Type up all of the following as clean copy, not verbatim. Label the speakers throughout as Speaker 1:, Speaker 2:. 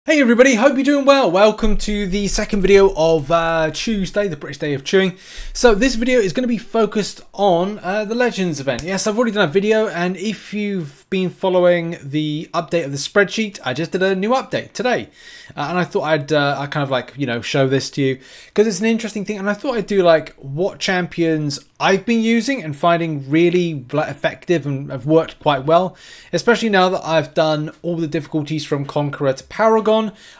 Speaker 1: Hey everybody, hope you're doing well. Welcome to the second video of Tuesday, the British Day of Chewing. So this video is going to be focused on the Legends event. Yes, I've already done a video, and if you've been following the update of the spreadsheet, I just did a new update today. And I thought I'd kind of like, show this to you because it's an interesting thing. And I thought I'd do like what champions I've been using and finding really effective and have worked quite well, especially now that I've done all the difficulties from Conqueror to Paragon.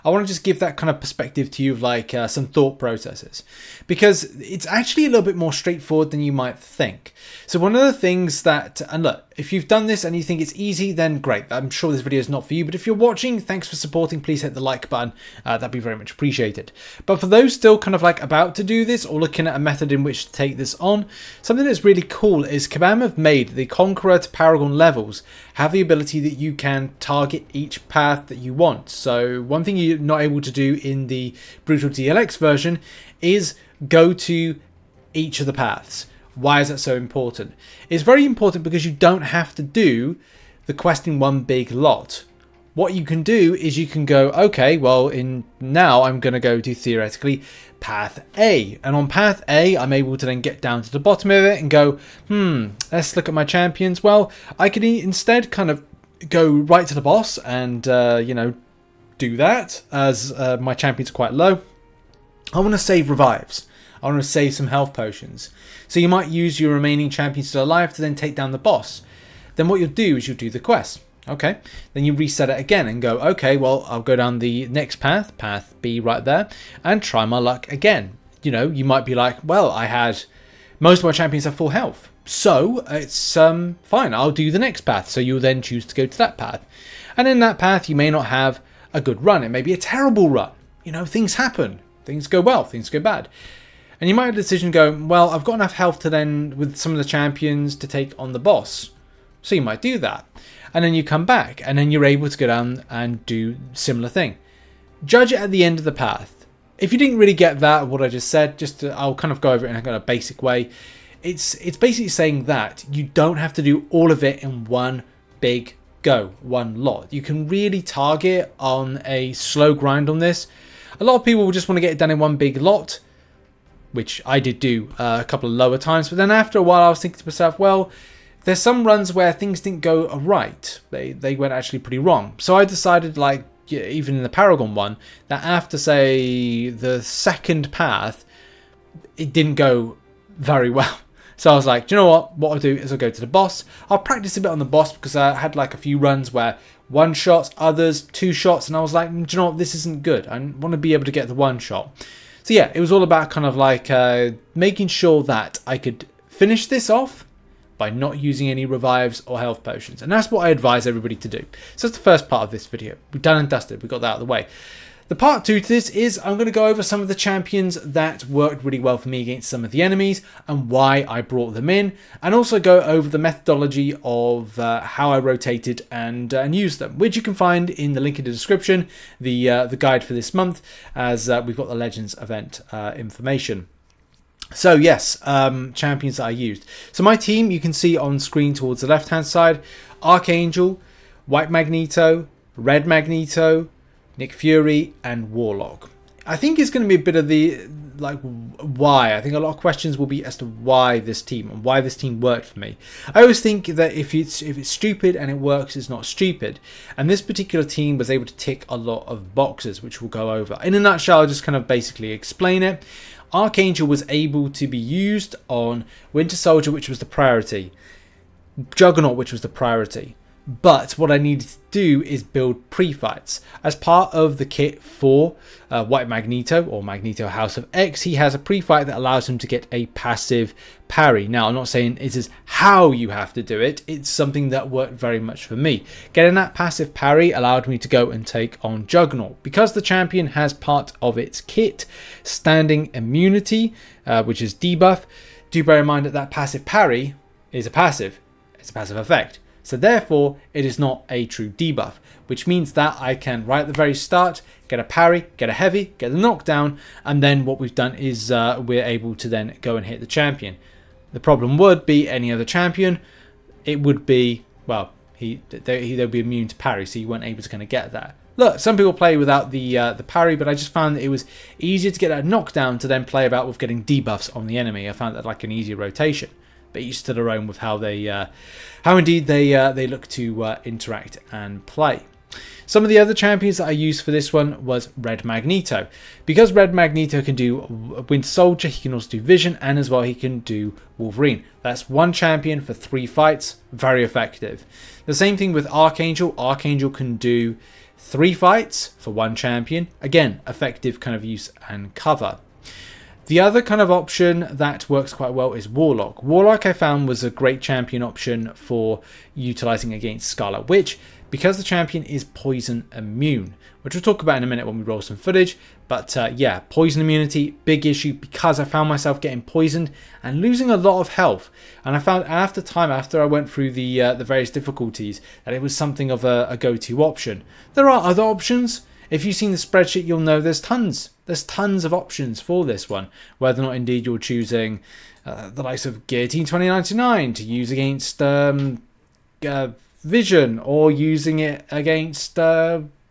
Speaker 1: I want to just give that kind of perspective to you of like some thought processes, because it's actually a little bit more straightforward than you might think. So one of the things that, and look, if you've done this and you think it's easy, then great. I'm sure this video is not for you, but if you're watching, thanks for supporting. Please hit the like button. That'd be very much appreciated. But for those still kind of like about to do this or looking at a method in which to take this on, something that's really cool is Kabam have made the Conqueror to Paragon levels have the ability that you can target each path that you want. So one thing you're not able to do in the Brutal DLX version is go to each of the paths. Why is that so important? It's very important because you don't have to do the quest in one big lot. What you can do is you can go, okay, well, now I'm going to go to theoretically path A. And on path A, I'm able to then get down to the bottom of it and go, let's look at my champions. Well, I could instead kind of go right to the boss and, do that as my champions are quite low. I want to save revives. I want to save some health potions. So you might use your remaining champions still alive to then take down the boss. Then what you'll do is you'll do the quest. Okay, then you reset it again and go, okay, well, I'll go down the next path, path B right there, and try my luck again. You might be like, well, most of my champions have full health, so it's fine, I'll do the next path. So you'll then choose to go to that path. And in that path, you may not have a good run. It may be a terrible run. Things happen. Things go well, things go bad. And you might have a decision go, well, I've got enough health to then, with some of the champions, to take on the boss. So you might do that. And then you come back, and then you're able to go down and do similar thing. Judge it at the end of the path. If you didn't really get that, what I just said, I'll kind of go over it in a kind of basic way. It's basically saying that you don't have to do all of it in one big go, one lot. You can really target on a slow grind on this. A lot of people will just want to get it done in one big lot, which I did do a couple of lower times. But then after a while, I was thinking to myself, well, there's some runs where things didn't go right. They went actually pretty wrong. So I decided, like, even in the Paragon one, that after, say, the second path, it didn't go very well. So I was like, do you know what I'll do is I'll go to the boss. I'll practice a bit on the boss because I had like a few runs where one shots, others, two shots. And I was like, do you know what, this isn't good. I want to be able to get the one shot. So yeah, it was all about kind of like making sure that I could finish this off by not using any revives or health potions. And that's what I advise everybody to do. So that's the first part of this video. We've done and dusted. We got that out of the way. The part 2 to this is I'm going to go over some of the champions that worked really well for me against some of the enemies and why I brought them in, and also go over the methodology of how I rotated and used them, which you can find in the link in the description, the guide for this month, as we've got the Legends event information. So yes, champions that I used. So my team, you can see on screen towards the left hand side: Archangel, White Magneto, Red Magneto, Nick Fury, and Warlock. I think it's going to be a bit of the, like, why. I think a lot of questions will be as to why this team and why this team worked for me. I always think that if it's stupid and it works, it's not stupid. And this particular team was able to tick a lot of boxes, which we'll go over. In a nutshell, I'll just kind of basically explain it. Archangel was able to be used on Winter Soldier, which was the priority. Juggernaut, which was the priority. But what I needed to do is build pre-fights. As part of the kit for White Magneto, or Magneto House of X, he has a pre-fight that allows him to get a passive parry. Now, I'm not saying it is how you have to do it. It's something that worked very much for me. Getting that passive parry allowed me to go and take on Juggernaut. Because the champion has part of its kit standing immunity, which is debuff, do bear in mind that that passive parry is a passive. It's a passive effect. So therefore, it is not a true debuff, which means that I can, right at the very start, get a parry, get a heavy, get a knockdown, and then what we've done is we're able to then go and hit the champion. The problem would be any other champion. It would be, well, they'll be immune to parry, so you weren't able to kind of get that. Look, some people play without the parry, but I just found that it was easier to get that knockdown to then play about with getting debuffs on the enemy. I found that like an easier rotation, but each to their own with how they, how indeed they look to interact and play. Some of the other champions that I used for this one was Red Magneto. Because Red Magneto can do Winter Soldier, he can also do Vision, and as well he can do Wolverine. That's one champion for 3 fights, very effective. The same thing with Archangel. Archangel can do 3 fights for 1 champion. Again, effective kind of use and cover. The other kind of option that works quite well is Warlock. Warlock I found was a great champion option for utilizing against Scarlet Witch, because the champion is poison immune, which we'll talk about in a minute when we roll some footage. But yeah, poison immunity, big issue, because I found myself getting poisoned and losing a lot of health. And I found after I went through the various difficulties, that it was something of a go-to option. There are other options. If you've seen the spreadsheet, you'll know there's tons. There's tons of options for this one, whether or not indeed you're choosing the likes of Guillotine 2099 to use against Vision, or using it against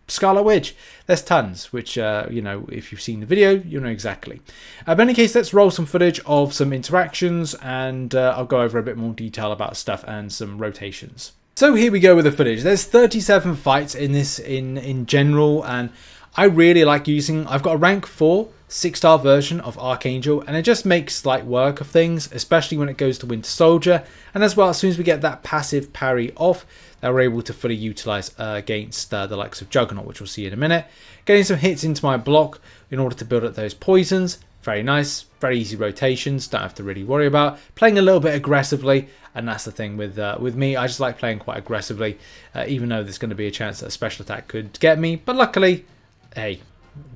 Speaker 1: Scarlet Witch. There's tons, which, you know, if you've seen the video, you'll know exactly. But in any case, let's roll some footage of some interactions, and I'll go over a bit more detail about stuff and some rotations. So here we go with the footage. There's 37 fights in this in general, and I really like using, I've got a rank 4 6-star version of Archangel, and it just makes light work of things, especially when it goes to Winter Soldier. And as well, as soon as we get that passive parry off, that we're able to fully utilize against the likes of Juggernaut, which we'll see in a minute. Getting some hits into my block in order to build up those poisons. Very nice, very easy rotations, don't have to really worry about. Playing a little bit aggressively, and that's the thing with me, I just like playing quite aggressively, even though there's going to be a chance that a special attack could get me, but luckily, hey,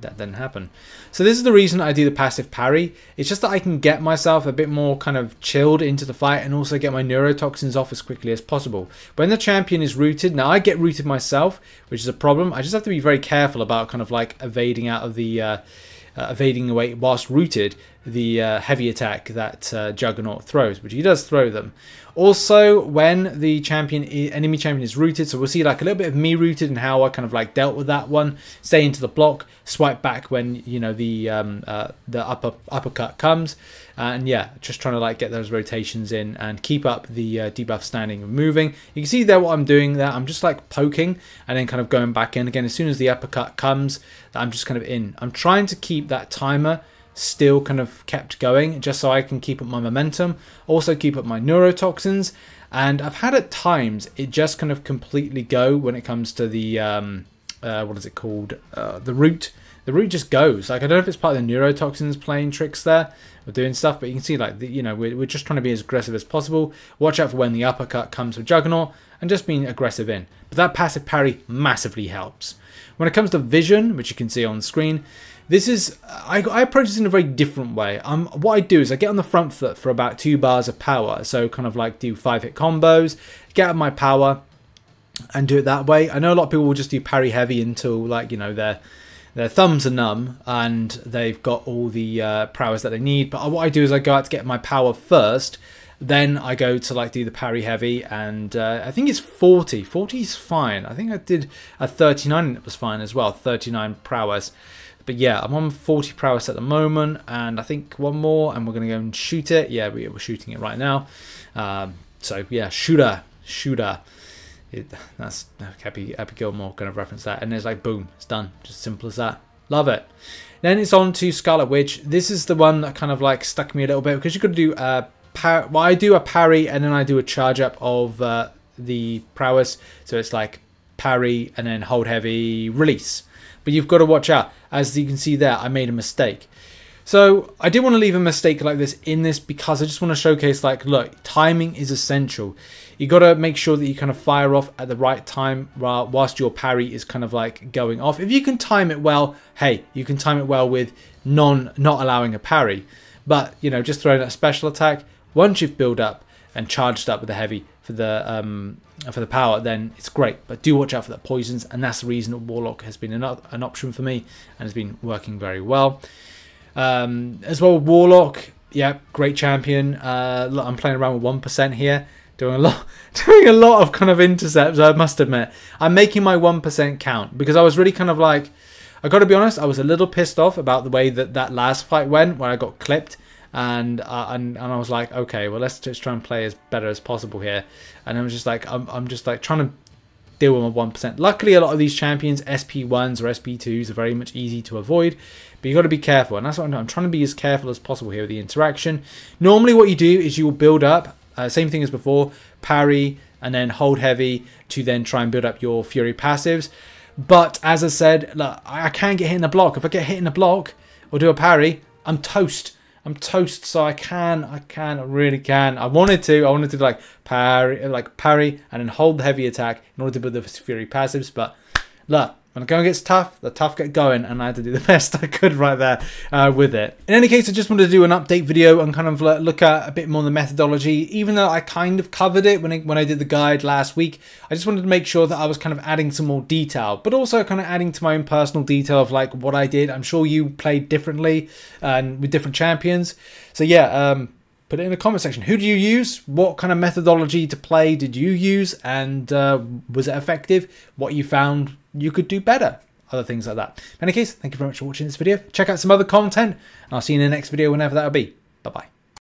Speaker 1: that didn't happen. So this is the reason I do the passive parry. It's just that I can get myself a bit more kind of chilled into the fight, and also get my neurotoxins off as quickly as possible. When the champion is rooted, now I get rooted myself, which is a problem. I just have to be very careful about kind of like evading out of the evading away whilst rooted the heavy attack that Juggernaut throws, which he does throw them. Also, when the enemy champion is rooted, so we'll see like a little bit of me rooted and how I kind of like dealt with that one. Stay into the block, swipe back when, you know, the uppercut comes, and yeah, just trying to like get those rotations in and keep up the debuff standing and moving. You can see there what I'm doing there. I'm just like poking and then kind of going back in again. As soon as the uppercut comes, I'm just kind of in. I'm trying to keep that timer still kind of kept going, just so I can keep up my momentum, also keep up my neurotoxins. And I've had at times it just kind of completely go when it comes to the what is it called, the root. The root just goes. Like, I don't know if it's part of the neurotoxins playing tricks there or doing stuff, but you can see like you know, we're just trying to be as aggressive as possible. Watch out for when the uppercut comes with Juggernaut, and just being aggressive in. But that passive parry massively helps. When it comes to Vision, which you can see on the screen, this is, I approach this in a very different way. What I do is I get on the front foot for about 2 bars of power. So kind of like do 5-hit combos, get up my power and do it that way. I know a lot of people will just do parry heavy until, like, you know, their thumbs are numb and they've got all the prowess that they need. But what I do is I go out to get my power first. Then I go to like do the parry heavy, and I think it's 40. 40 is fine. I think I did a 39 and it was fine as well. 39 prowess. But yeah, I'm on 40 prowess at the moment, and I think one more, and we're going to go and shoot it. Yeah, we're shooting it right now. So yeah, shooter. That's Happy Gilmore kind of reference that, and it's like boom, it's done. Just simple as that. Love it. Then it's on to Scarlet Witch. This is the one that kind of like stuck me a little bit, because you could do well, I do a parry and then I do a charge up of the prowess. So it's like parry and then hold heavy, release. But you've got to watch out. As you can see there, I made a mistake. So I did want to leave a mistake like this in this, because I just want to showcase, like, look, timing is essential. You got to make sure that you kind of fire off at the right time whilst your parry is kind of like going off. If you can time it well, hey, you can time it well with not allowing a parry. But, you know, just throwing a special attack, once you've built up and charged up with the heavy for the power, then it's great. But do watch out for the poisons, and that's the reason that Warlock has been an option for me and has been working very well. As well, Warlock, yeah, great champion. Look, I'm playing around with 1% here. doing a lot, doing a lot of kind of intercepts. I must admit, I'm making my 1% count because I was really kind of like, I got to be honest, I was a little pissed off about the way that last fight went, where I got clipped, and I was like, okay, well, let's just try and play as better as possible here. And I was just like, I'm just like trying to deal with my 1%. Luckily, a lot of these champions, SP1s or SP2s, are very much easy to avoid, but you got to be careful, and that's what I'm doing. I'm trying to be as careful as possible here with the interaction. Normally, what you do is you will build up. Same thing as before, parry and then hold heavy to then try and build up your Fury passives. But as I said, look, I can't get hit in the block. If I get hit in the block or do a parry, I'm toast. I'm toast. So I really can. I wanted to like parry and then hold the heavy attack in order to build the Fury passives. But look, when the going gets tough, the tough get going, and I had to do the best I could right there with it. In any case, I just wanted to do an update video and kind of look at a bit more the methodology. Even though I kind of covered it when I did the guide last week, I just wanted to make sure that I was kind of adding some more detail, but also kind of adding to my own personal detail of like what I did. I'm sure you played differently and with different champions. So yeah, put it in the comment section. Who do you use? What kind of methodology to play did you use? And was it effective? What you found you could do better? Other things like that. In any case, thank you very much for watching this video. Check out some other content, and I'll see you in the next video whenever that'll be. Bye-bye.